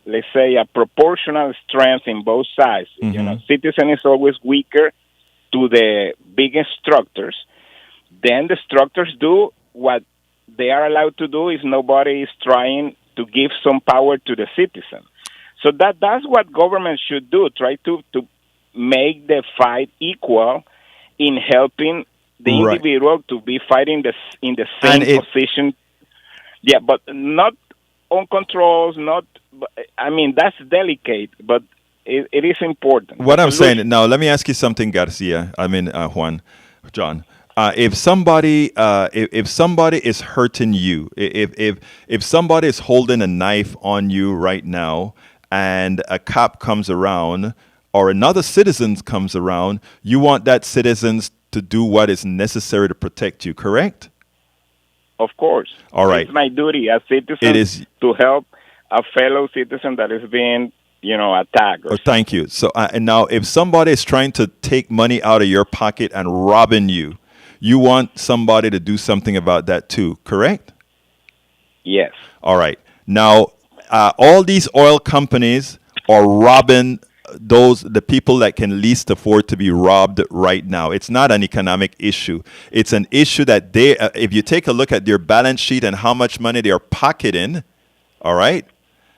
let's say a proportional strength in both sides. Mm-hmm. You know, citizen is always weaker to the biggest structures. Then the structures do what they are allowed to do if nobody is trying to give some power to the citizen. So that's what government should do, try to make the fight equal in helping the individual to be fighting in the same position. Yeah, but not on controls, I mean, that's delicate, but it is important. What The I'm solution- saying now, let me ask you something, Garcia. I mean, John. If somebody, if somebody is hurting you, if somebody is holding a knife on you right now, and a cop comes around, or another citizen comes around, you want that citizens to do what is necessary to protect you, correct? Of course. All right. It's my duty as citizen It is. to help a fellow citizen that is being, attacked. Or Oh, thank you. So, and now, if somebody is trying to take money out of your pocket and robbing you, you want somebody to do something about that too, correct? Yes. All right. Now, all these oil companies are robbing the people that can least afford to be robbed right now. It's not an economic issue. It's an issue that they, if you take a look at their balance sheet and how much money they are pocketing, all right,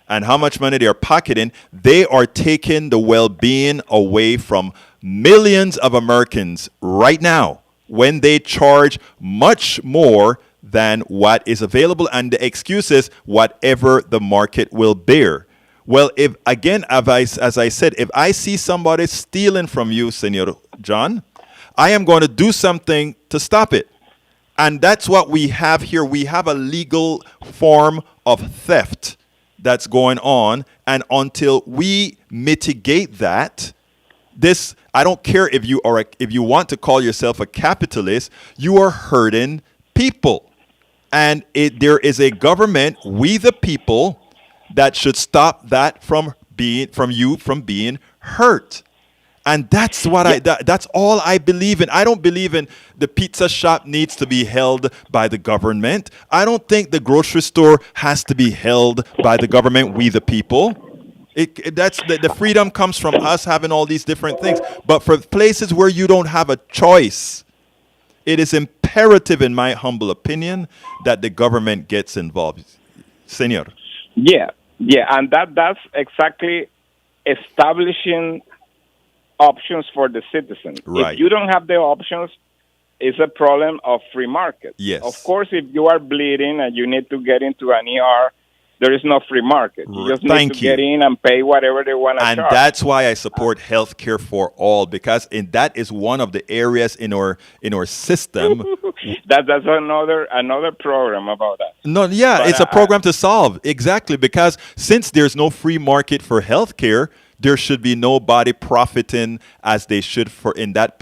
and how much money they are pocketing, they are taking the well-being away from millions of Americans right now when they charge much more than what is available, and the excuse is whatever the market will bear. Well, if again, as I said, if I see somebody stealing from you, Senor John, I am going to do something to stop it. And that's what we have here. We have a legal form of theft that's going on. And until we mitigate that, this, I don't care if you want to call yourself a capitalist, you are hurting people. And there is a government, we the people, that should stop that from being hurt. And that's what that's all I believe in. I don't believe in the pizza shop needs to be held by the government. I don't think the grocery store has to be held by the government, we the people. That's the freedom comes from us having all these different things. But for places where you don't have a choice, it is imperative, in my humble opinion, that the government gets involved. Senor. Yeah, and that's exactly establishing options for the citizen. Right. If you don't have the options, it's a problem of free market. Yes. Of course, if you are bleeding and you need to get into an ER, there is no free market. You just need to get in and pay whatever they want to charge. And that's why I support health care for all, because that is one of the areas in our system. That's another program about that. No, yeah, But, it's a program to solve. Exactly, because since there's no free market for health care, there should be nobody profiting as they should in that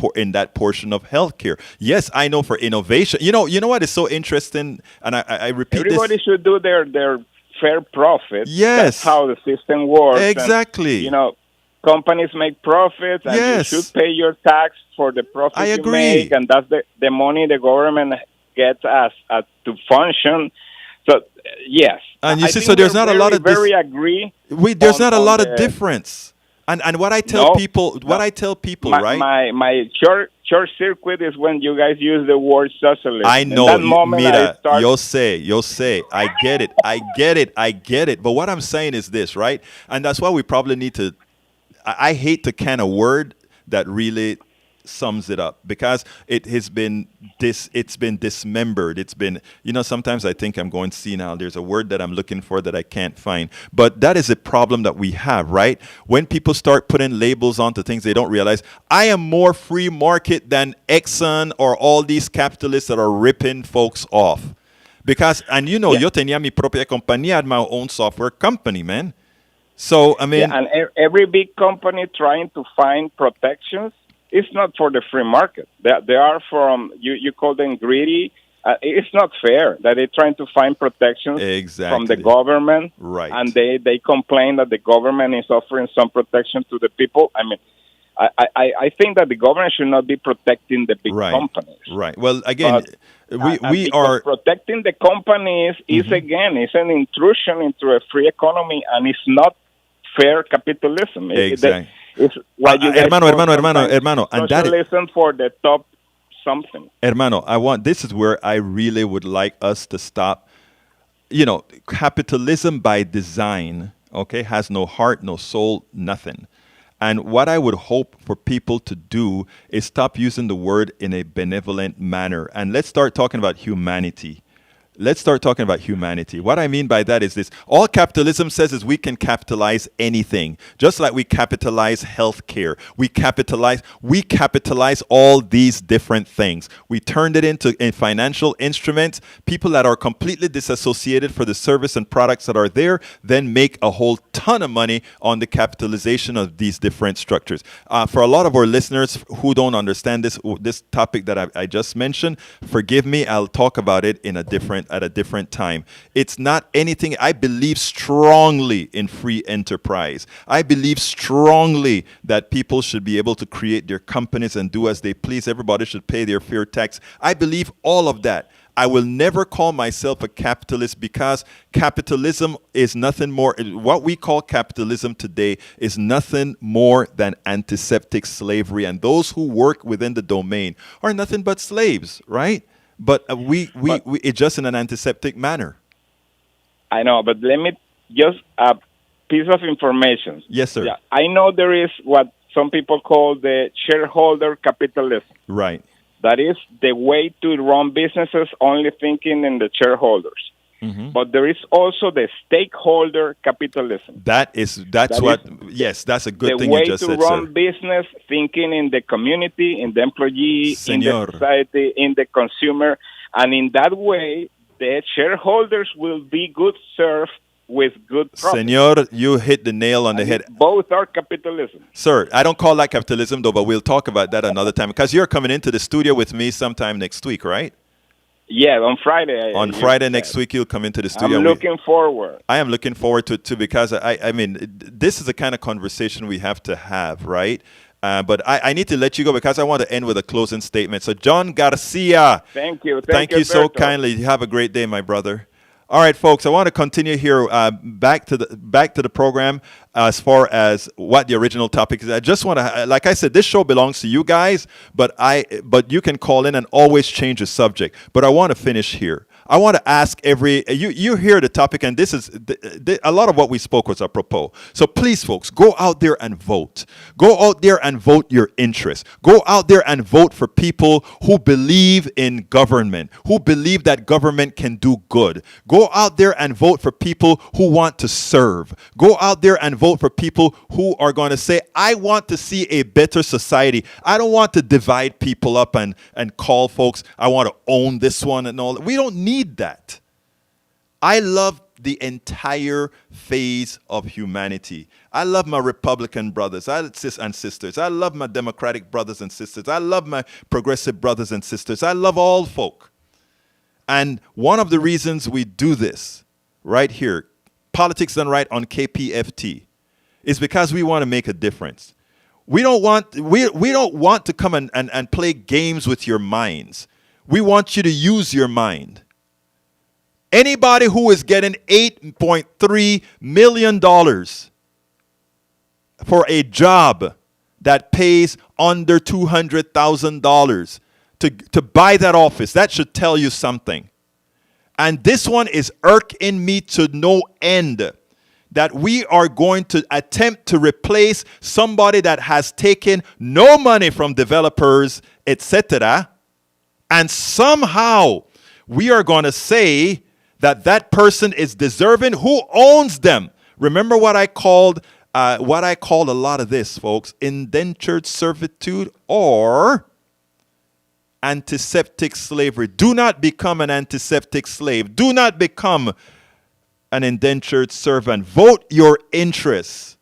portion of healthcare. Yes, I know for innovation. You know what is so interesting, and I repeat Everybody this. should do their fair profit. Yes. That's how the system works. Exactly. And, companies make profits, and Yes. you should pay your tax for the profits I you agree. make, and that's the money the government gets as to function. So yes, And you I see, think so there's we're not a lot of very agree. there's not a lot of the- difference. And what I tell No. people, right? My short circuit is when you guys use the word socialism. I In know, that moment, mira, I start. yo sé, I get it. But what I'm saying is this, right? And that's why we probably need to, I hate to can a word that really sums it up, because it's been dismembered. It's been, sometimes I think I'm going senile. There's a word that I'm looking for that I can't find. But that is a problem that we have, right? When people start putting labels onto things, they don't realize I am more free market than Exxon or all these capitalists that are ripping folks off. Because, yo tenía mi propia compañía, my own software company, man. So, I mean... Yeah, and every big company trying to find protections, it's not for the free market. They are from, you call them greedy. It's not fair that they're trying to find protections from the government. Right. And they complain that the government is offering some protection to the people. I mean, I think that the government should not be protecting the big companies. Right. Well, again, we are... Protecting the companies is an intrusion into a free economy, and it's not fair capitalism. Exactly. It's what you hermano. And socialism for the top something. Hermano, this is where I really would like us to stop. Capitalism by design, okay, has no heart, no soul, nothing. And what I would hope for people to do is stop using the word in a benevolent manner. And let's start talking about humanity. let's start talking about humanity. What I mean by that is this. All capitalism says is we can capitalize anything. Just like we capitalize healthcare. We capitalize all these different things. We turned it into financial instruments. People that are completely disassociated for the service and products that are there then make a whole ton of money on the capitalization of these different structures. For a lot of our listeners who don't understand this topic that I just mentioned, forgive me, I'll talk about it at a different time. It's not anything. I believe strongly in free enterprise. I believe strongly that people should be able to create their companies and do as they please. Everybody should pay their fair tax. I believe all of that. I will never call myself a capitalist because capitalism is nothing more. What we call capitalism today is nothing more than antiseptic slavery. And those who work within the domain are nothing but slaves, right? But it's just in an antiseptic manner. I know, but let me just a piece of information. Yes, sir. Yeah, I know there is what some people call the shareholder capitalism. Right. That is the way to run businesses only thinking in the shareholders. Mm-hmm. But there is also the stakeholder capitalism. That's a good thing you just said, sir. The way to run business thinking in the community, in the employee, in the society, in the consumer. And in that way, the shareholders will be good served with good profit. Senor, you hit the nail on the head. Both are capitalism. Sir, I don't call that capitalism, though, but we'll talk about that another time. Because you're coming into the studio with me sometime next week, right? Yeah, on Friday. On Friday next week, you'll come into the studio. I'm looking forward. I am looking forward to it, too, because, I mean, this is the kind of conversation we have to have, right? But I need to let you go because I want to end with a closing statement. So, John Garcia. Thank you. Thank you so kindly. You have a great day, my brother. All right, folks, I want to continue here back to the program as far as what the original topic is. I just want to, like I said, this show belongs to you guys, but you can call in and always change the subject. But I want to finish here. I want to ask you hear the topic, and this is a lot of what we spoke was apropos. So please, folks, go out there and vote. Go out there and vote your interest. Go out there and vote for people who believe in government, who believe that government can do good. Go out there and vote for people who want to serve. Go out there and vote for people who are going to say, I want to see a better society. I don't want to divide people up and call folks, I want to own this one and all. We don't need that. I love the entire phase of humanity. I love my Republican brothers and sisters. I love my Democratic brothers and sisters. I love my progressive brothers and sisters. I love all folk. And one of the reasons we do this right here, Politics Done Right on KPFT, is because we want to make a difference. We don't want to come and play games with your minds. We want you to use your mind. Anybody who is getting $8.3 million for a job that pays under $200,000 to buy that office, that should tell you something. And this one is irking me to no end, that we are going to attempt to replace somebody that has taken no money from developers, etc. And somehow we are going to say that person is deserving. Who owns them? Remember what I called a lot of this, folks, indentured servitude or antiseptic slavery. Do not become an antiseptic slave. Do not become an indentured servant. Vote your interests.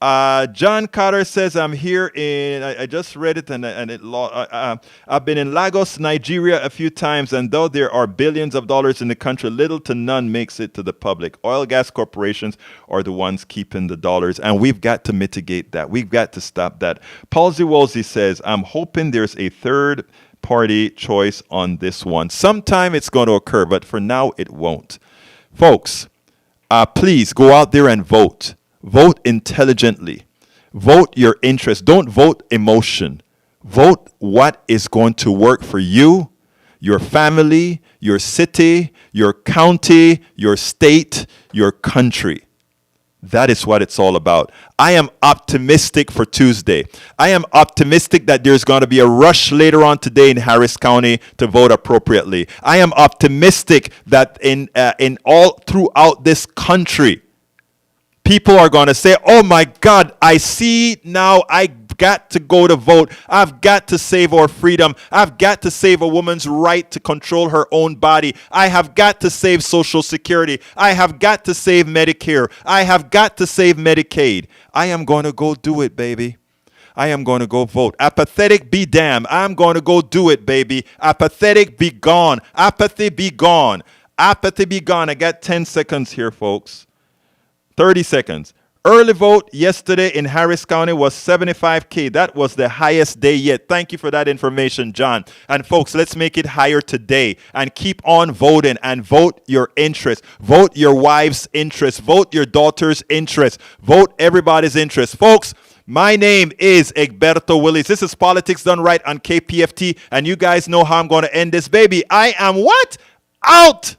John Carter says, I'm here I just read it I've been in Lagos, Nigeria a few times, and though there are billions of dollars in the country, little to none makes it to the public. Oil gas corporations are the ones keeping the dollars, and we've got to mitigate that. We've got to stop that. Palsy Wolsey says, I'm hoping there's a third party choice on this one. Sometime it's going to occur, but for now it won't. Folks, please go out there and vote. Vote intelligently. Vote your interest. Don't vote emotion. Vote what is going to work for you, your family, your city, your county, your state, your country. That is what it's all about. I am optimistic for Tuesday. I am optimistic that there's going to be a rush later on today in Harris County to vote appropriately. I am optimistic that in all throughout this country, people are going to say, oh my God, I see now, I've got to go to vote. I've got to save our freedom. I've got to save a woman's right to control her own body. I have got to save Social Security. I have got to save Medicare. I have got to save Medicaid. I am going to go do it, baby. I am going to go vote. Apathetic be damned. I'm going to go do it, baby. Apathetic be gone. Apathy be gone. Apathy be gone. I got 10 seconds here, folks. 30 seconds. Early vote yesterday in Harris County was 75K. That was the highest day yet. Thank you for that information, John. And folks, let's make it higher today and keep on voting and vote your interest. Vote your wife's interest. Vote your daughter's interest. Vote everybody's interest. Folks, my name is Egberto Willis. This is Politics Done Right on KPFT. And you guys know how I'm going to end this, baby. I am what? Out!